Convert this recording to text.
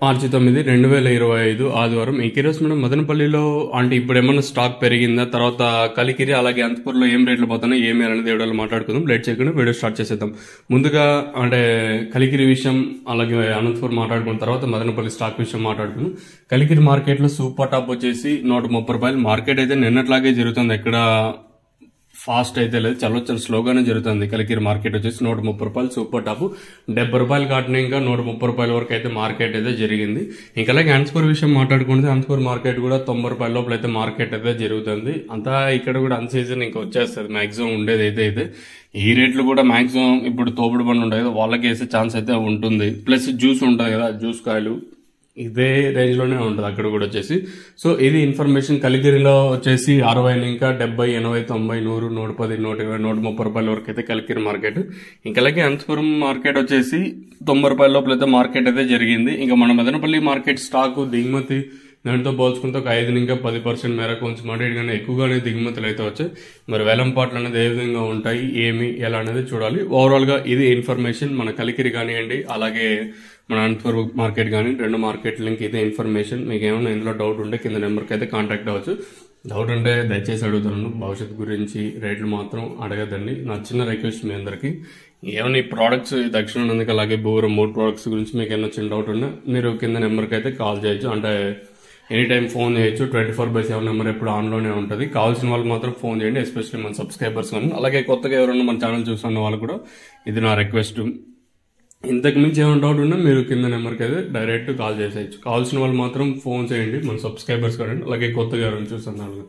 మార్చి 9, 2025 ఆదివారం. ఈ కిరోస్ మనం మదనపల్లిలో అంటే ఇప్పుడు ఏమన్నా స్టాక్ పెరిగిందా, తర్వాత కలికిరి అలాగే అనంతపూర్లో ఏం రేట్లు పోతున్నాయి, ఏమి అనేది వీడియోలో మాట్లాడుకుందాం. లేట్ చేయకుండా వీడియో స్టార్ట్ చేసేద్దాం. ముందుగా అంటే కలికిరి విషయం అలాగే అనంతపూర్ మాట్లాడుకున్న తర్వాత మదనపల్లి స్టాక్ విషయం మాట్లాడుకుందాం. కలికిరి మార్కెట్లో సూపర్ టాప్ వచ్చేసి 130 రూపాయలు. మార్కెట్ అయితే నిన్నట్లాగే జరుగుతుంది, ఎక్కడ ఫాస్ట్ అయితే లేదు, చాలా స్లోగానే జరుగుతుంది. కలికిరి మార్కెట్ వచ్చేసి 130 రూపాయలు సూపర్ టాప్. 70 రూపాయలు కాటిన ఇంకా 130 రూపాయల వరకు అయితే మార్కెట్ అయితే జరిగింది. ఇంకా అలాగే అనంతపూర్ విషయం మాట్లాడుకుంటే అనంతపూర్ మార్కెట్ కూడా 90 రూపాయల లోపల అయితే మార్కెట్ అయితే జరుగుతుంది. అంతా ఇక్కడ కూడా అన్ సీజన్ ఇంకా వచ్చేస్తుంది మాక్సిమం ఉండేది అయితే ఈ రేట్లు కూడా మాక్సిమం ఇప్పుడు తోపుడు బండి ఉంటాయి కదా వాళ్ళకి వేసే ఛాన్స్ అయితే ఉంటుంది. ప్లస్ జ్యూస్ ఉంటుంది కదా, జ్యూస్ కాయలు ఇదే రేంజ్ లోనే ఉంటుంది అక్కడ కూడా వచ్చేసి. సో ఇది ఇన్ఫర్మేషన్. కలికిరిలో వచ్చేసి 60 ఇంకా 70, 80, 90, 100, 110, 120, 130 రూపాయల వరకు అయితే కలికిరి మార్కెట్. ఇంకా అలాగే అనంతపురం మార్కెట్ వచ్చేసి 90 రూపాయల లోపల అయితే మార్కెట్ అయితే జరిగింది. ఇంకా మన మదనపల్లి మార్కెట్ స్టాక్ దిగుమతి దాంతో పోల్చుకుంటే ఒక 5 ఇంకా 10% మేర కొంచెం అడిగానే ఎక్కువగానే దిగుమతులు అయితే వచ్చాయి. మరి వేలంపాట్లు అనేది ఏ విధంగా ఉంటాయి, ఏమి ఎలా అనేది చూడాలి. ఓవరాల్ గా ఇది ఇన్ఫర్మేషన్. మన కలికిరి కానివ్వండి అలాగే మన అనంతపురం మార్కెట్ కానీ రెండు మార్కెట్ లింక్ ఇదే ఇన్ఫర్మేషన్. మీకు ఏమైనా ఇందులో డౌట్ ఉంటే కింద నెంబర్కి అయితే కాంటాక్ట్ అవ్వచ్చు. డౌట్ ఉంటే దయచేసి అడుగుతున్నాను, భవిష్యత్తు గురించి రేట్లు మాత్రం అడగదండి. నా చిన్న రిక్వెస్ట్ మీ అందరికి. ఏమైనా ఈ ప్రోడక్ట్స్ దక్షిణానందకి అలాగే బోర్ 3 ప్రోడక్ట్స్ గురించి మీకు ఏమైనా చిన్న డౌట్ ఉన్నా మీరు కింద నెంబర్కి అయితే కాల్ చేయొచ్చు. అంటే ఎనీ టైం ఫోన్ చేయొచ్చు. 24/7 నెంబర్ ఎప్పుడు ఆన్లోనే ఉంటుంది. కావాల్సిన వాళ్ళు మాత్రం ఫోన్ చేయండి, ఎస్పెషల్లీ మన సబ్స్క్రైబర్స్ కానీ అలాగే కొత్తగా ఎవరైనా మన ఛానల్ చూస్తున్న వాళ్ళు కూడా ఇది నా రిక్వెస్ట్. ఇంతకు మించి ఏమైనా డౌట్ ఉన్నా మీరు కింద నెంబర్కి అయితే డైరెక్ట్ కాల్ చేసేయచ్చు. కావాల్సిన వాళ్ళు మాత్రం ఫోన్ చేయండి, మన సబ్స్క్రైబర్స్ కానీ అలాగే కొత్తగా ఎవరైనా చూస్తున్న వాళ్ళు.